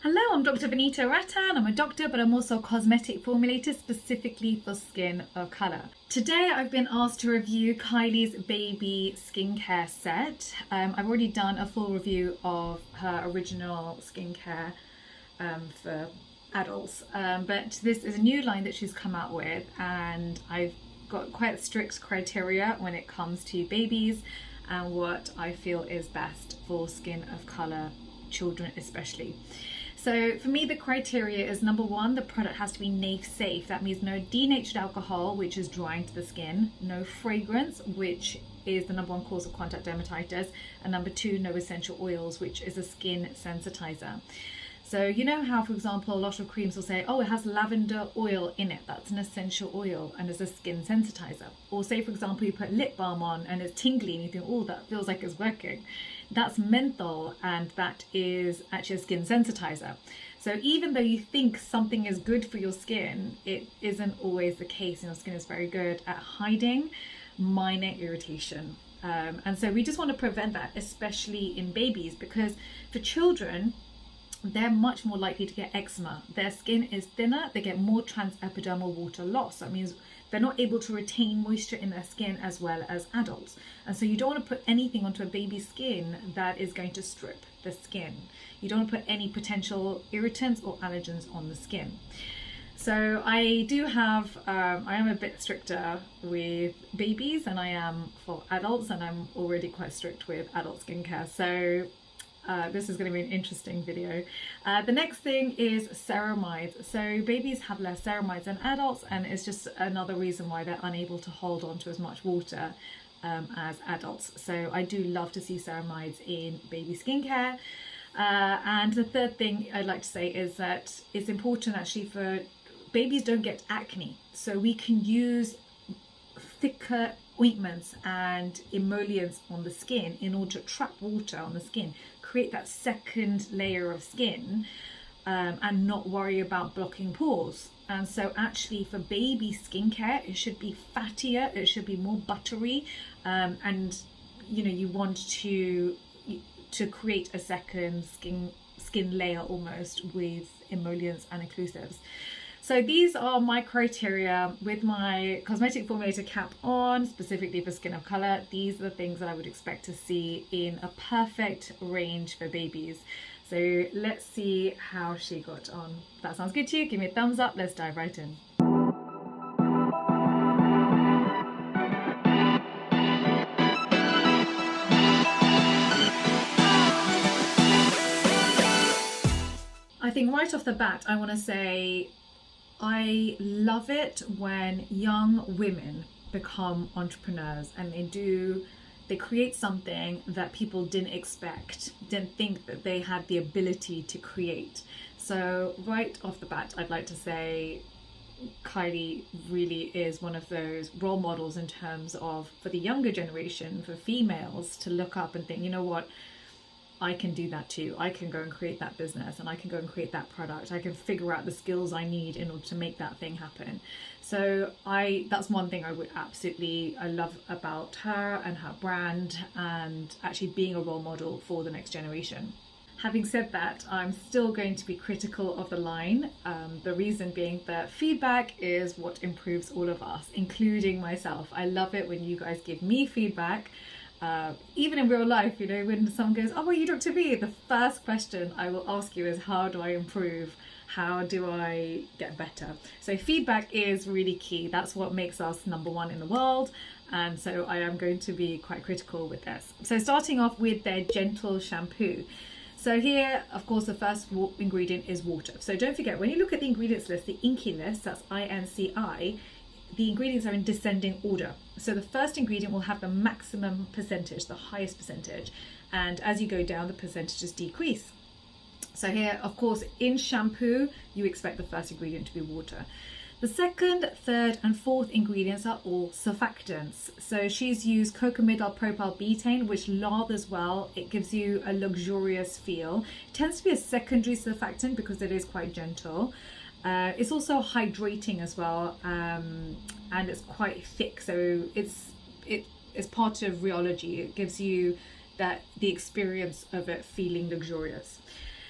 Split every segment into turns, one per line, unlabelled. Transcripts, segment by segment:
Hello, I'm Dr. Vanita Rattan. I'm a doctor, but I'm also a cosmetic formulator specifically for skin of colour. Today I've been asked to review KYLIEBABY skincare set. I've already done a full review of her original skincare for adults, but this is a new line that she's come out with, and I've got quite strict criteria when it comes to babies and what I feel is best for skin of colour children especially. So for me, the criteria is number one, the product has to be NAF safe. That means no denatured alcohol, which is drying to the skin, no fragrance, which is the number one cause of contact dermatitis, and number two, no essential oils, which is a skin sensitizer. So you know how, for example, a lot of creams will say, oh, it has lavender oil in it. That's an essential oil and is a skin sensitizer. Or say, for example, you put lip balm on and it's tingly and you think, oh, that feels like it's working. That's menthol, and that is actually a skin sensitizer. So even though you think something is good for your skin, it isn't always the case. Your skin is very good at hiding minor irritation. And so we just want to prevent that, especially in babies, because for children, they're much more likely to get eczema. Their skin is thinner, they get more transepidermal water loss. That means they're not able to retain moisture in their skin as well as adults. And so you don't want to put anything onto a baby's skin that is going to strip the skin. You don't want to put any potential irritants or allergens on the skin. So I do have, I am a bit stricter with babies than I am for adults, and I'm already quite strict with adult skincare. So this is going to be an interesting video. The next thing is ceramides. So babies have less ceramides than adults, and it's just another reason why they're unable to hold on to as much water as adults. So I do love to see ceramides in baby skincare. And the third thing I'd like to say is that it's important actually for babies don't get acne. So we can use thicker ointments and emollients on the skin in order to trap water on the skin, create that second layer of skin, and not worry about blocking pores. And so actually for baby skincare, it should be fattier, it should be more buttery, and you know, you want to create a second skin layer almost with emollients and occlusives. So these are my criteria with my cosmetic formulator cap on, specifically for skin of colour. These are the things that I would expect to see in a perfect range for babies. So let's see how she got on. If that sounds good to you, give me a thumbs up. Let's dive right in. I think right off the bat, I want to say I love it when young women become entrepreneurs and they create something that people didn't expect, didn't think that they had the ability to create. So right off the bat, I'd like to say Kylie really is one of those role models in terms of, for the younger generation, for females to look up and think, you know what, I can do that too. I can go and create that business, and I can go and create that product. I can figure out the skills I need in order to make that thing happen. So that's one thing I love about her and her brand, and actually being a role model for the next generation. Having said that, I'm still going to be critical of the line. The reason being that feedback is what improves all of us, including myself. I love it when you guys give me feedback. Even in real life, you know, when someone goes, oh, well, you Dr. V, the first question I will ask you is, how do I improve? How do I get better? So feedback is really key. That's what makes us number one in the world. And so I am going to be quite critical with this. So starting off with their gentle shampoo. So here, of course, the first ingredient is water. So don't forget, when you look at the ingredients list, the INCI list, that's INCI, the ingredients are in descending order. So the first ingredient will have the maximum percentage, the highest percentage. And as you go down, the percentages decrease. So here, of course, in shampoo, you expect the first ingredient to be water. The second, third, and fourth ingredients are all surfactants. So she's used cocamidol propyl betaine, which lathers well. It gives you a luxurious feel. It tends to be a secondary surfactant because it is quite gentle. It's also hydrating as well, and it's quite thick, so it's part of rheology. It gives you the experience of it feeling luxurious.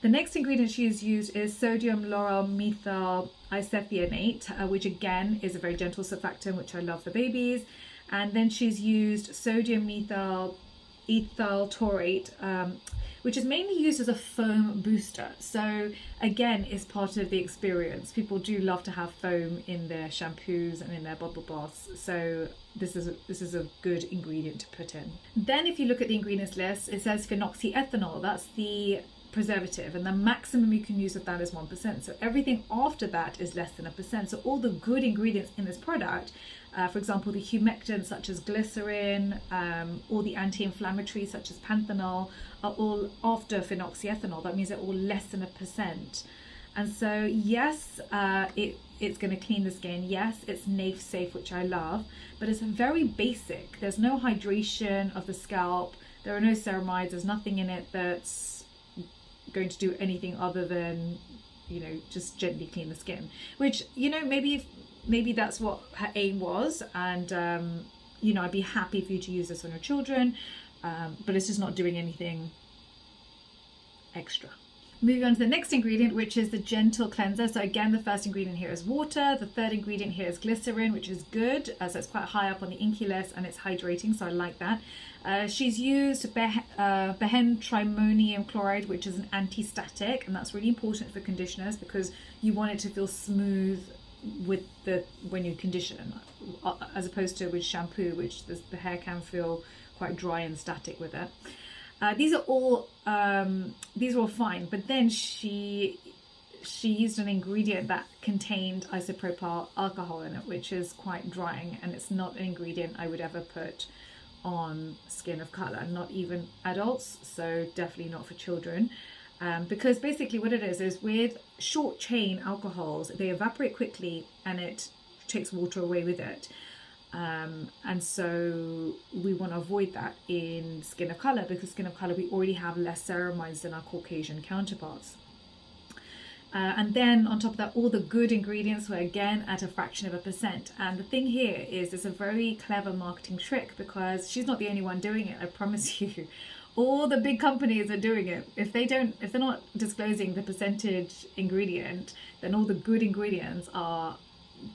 The next ingredient she has used is sodium lauryl methyl isethionate, which again is a very gentle surfactant, which I love for babies. And then she's used sodium methyl ethyl taurate, which is mainly used as a foam booster. So again, it's part of the experience. People do love to have foam in their shampoos and in their bubble baths. So this is a good ingredient to put in. Then if you look at the ingredients list, it says phenoxyethanol. That's the preservative, and the maximum you can use of that is 1%. So everything after that is less than 1%. So all the good ingredients in this product, for example, the humectants such as glycerin, or the anti-inflammatories such as panthenol, are all after phenoxyethanol. That means they're all less than 1%. And so yes, it's going to clean the skin. Yes, it's NAF safe, which I love, but it's very basic. There's no hydration of the scalp. There are no ceramides. There's nothing in it that's going to do anything other than, you know, just gently clean the skin, which, you know, maybe that's what her aim was, and you know, I'd be happy for you to use this on your children, but it's just not doing anything extra. Moving on to the next ingredient, which is the gentle cleanser. So again, the first ingredient here is water. The third ingredient here is glycerin, which is good, so it's quite high up on the inky list, and it's hydrating, so I like that. She's used benztrimonium chloride, which is an anti-static, and that's really important for conditioners because you want it to feel smooth with when you condition, as opposed to with shampoo, which the hair can feel quite dry and static with it. These are all fine, but then she used an ingredient that contained isopropyl alcohol in it, which is quite drying, and it's not an ingredient I would ever put on skin of color, not even adults, so definitely not for children, because basically what it is with short chain alcohols, they evaporate quickly and it takes water away with it. And so we want to avoid that in skin of color, because skin of color, we already have less ceramides than our Caucasian counterparts. And then on top of that, all the good ingredients were again at a fraction of 1%. And the thing here is it's a very clever marketing trick, because she's not the only one doing it, I promise you. All the big companies are doing it. If they're not disclosing the percentage ingredient, then all the good ingredients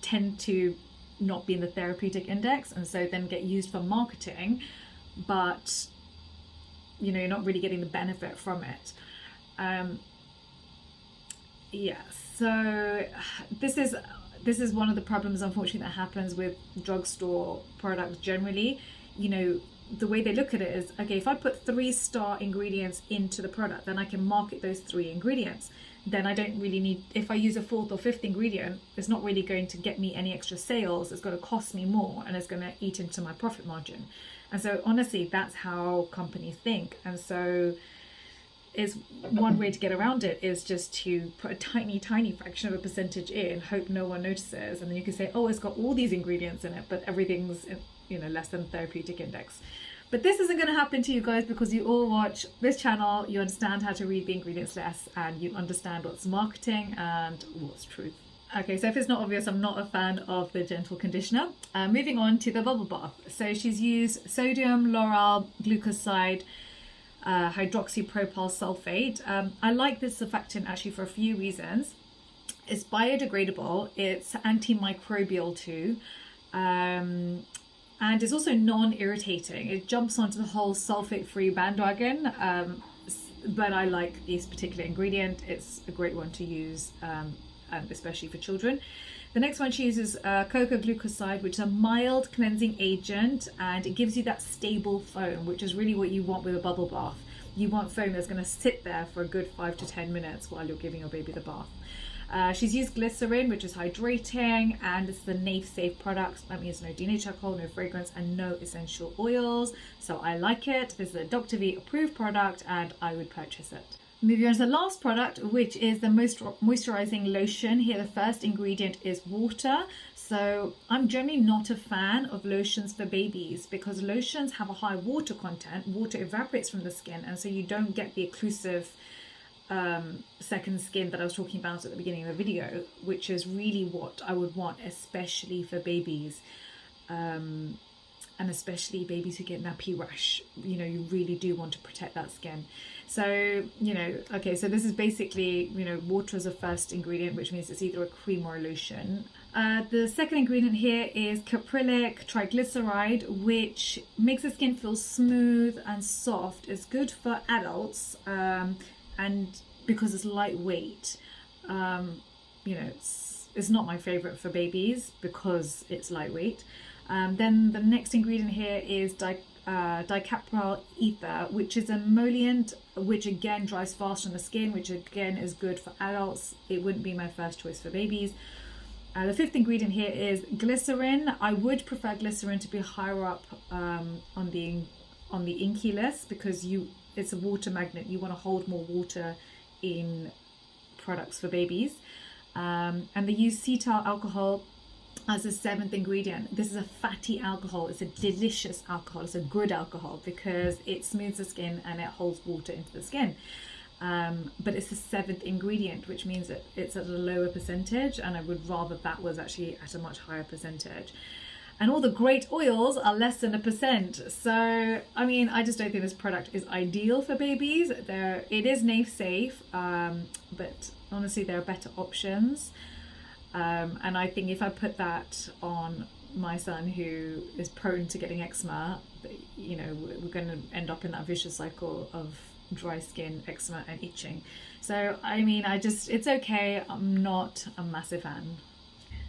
tend to not be in the therapeutic index, and so then get used for marketing, but you know, you're not really getting the benefit from it. Yeah, so this is one of the problems, unfortunately, that happens with drugstore products generally. You know, the way they look at it is, okay, if I put 3-star ingredients into the product, then I can market those 3 ingredients. Then I don't really need, if I use a 4th or 5th ingredient, it's not really going to get me any extra sales. It's going to cost me more, and it's going to eat into my profit margin. And so honestly, that's how companies think. And so is one way to get around it is just to put a tiny fraction of a percentage in, hope no one notices, and then you can say, oh, it's got all these ingredients in it, but everything's, you know, less than therapeutic index. But this isn't going to happen to you guys, because you all watch this channel, you understand how to read the ingredients list, and you understand what's marketing and what's truth. Okay, so if it's not obvious, I'm not a fan of the gentle conditioner. Moving on to the bubble bath. So she's used sodium lauryl glucoside hydroxypropyl sulfate. I like this surfactant actually for a few reasons. It's biodegradable, it's antimicrobial too, and it's also non-irritating. It jumps onto the whole sulfate-free bandwagon, but I like this particular ingredient. It's a great one to use, and especially for children. The next one she uses cocoa glucoside, which is a mild cleansing agent, and it gives you that stable foam, which is really what you want with a bubble bath. You want foam that's going to sit there for a good 5 to 10 minutes while you're giving your baby the bath. She's used glycerin, which is hydrating, and it's the NAF safe product. That means no denatured alcohol, no fragrance, and no essential oils. So I like it. This is a Dr. V approved product, and I would purchase it. Moving on to the last product, which is the moisturizing lotion. Here the first ingredient is water. So I'm generally not a fan of lotions for babies, because lotions have a high water content. Water evaporates from the skin, and so you don't get the occlusive second skin that I was talking about at the beginning of the video, which is really what I would want, especially for babies. and especially babies who get nappy rash, you know, you really do want to protect that skin. So, you know, okay, so this is basically, you know, water as a first ingredient, which means it's either a cream or a lotion. The second ingredient here is caprylic triglyceride, which makes the skin feel smooth and soft. It's good for adults, and because it's lightweight. You know, it's not my favorite for babies because it's lightweight. Then the next ingredient here is dicapryl ether, which is an emollient, which again dries fast on the skin, which again is good for adults. It wouldn't be my first choice for babies. The fifth ingredient here is glycerin. I would prefer glycerin to be higher up on the inky list, because it's a water magnet. You want to hold more water in products for babies. And they use cetyl alcohol as a seventh ingredient. This is a fatty alcohol. It's a delicious alcohol. It's a good alcohol because it smooths the skin and it holds water into the skin. But it's the seventh ingredient, which means that it's at a lower percentage, and I would rather that was actually at a much higher percentage. And all the great oils are less than 1%. So, I mean, I just don't think this product is ideal for babies. It is safe, but honestly, there are better options. And I think if I put that on my son, who is prone to getting eczema, you know, we're going to end up in that vicious cycle of dry skin, eczema and itching. So, I mean, it's okay. I'm not a massive fan.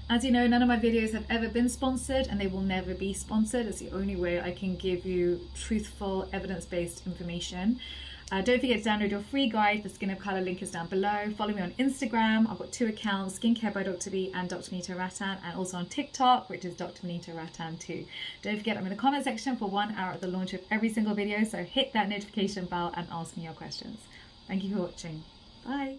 As you know, none of my videos have ever been sponsored, and they will never be sponsored. It's the only way I can give you truthful, evidence-based information. Don't forget to download your free guide, The Skin of Colour. Link is down below. Follow me on Instagram. I've got 2 accounts, Skincare by Dr. V and Dr. Vanita Rattan, and also on TikTok, which is Dr. Vanita Rattan too. Don't forget, I'm in the comment section for 1 hour at the launch of every single video, so hit that notification bell and ask me your questions. Thank you for watching. Bye.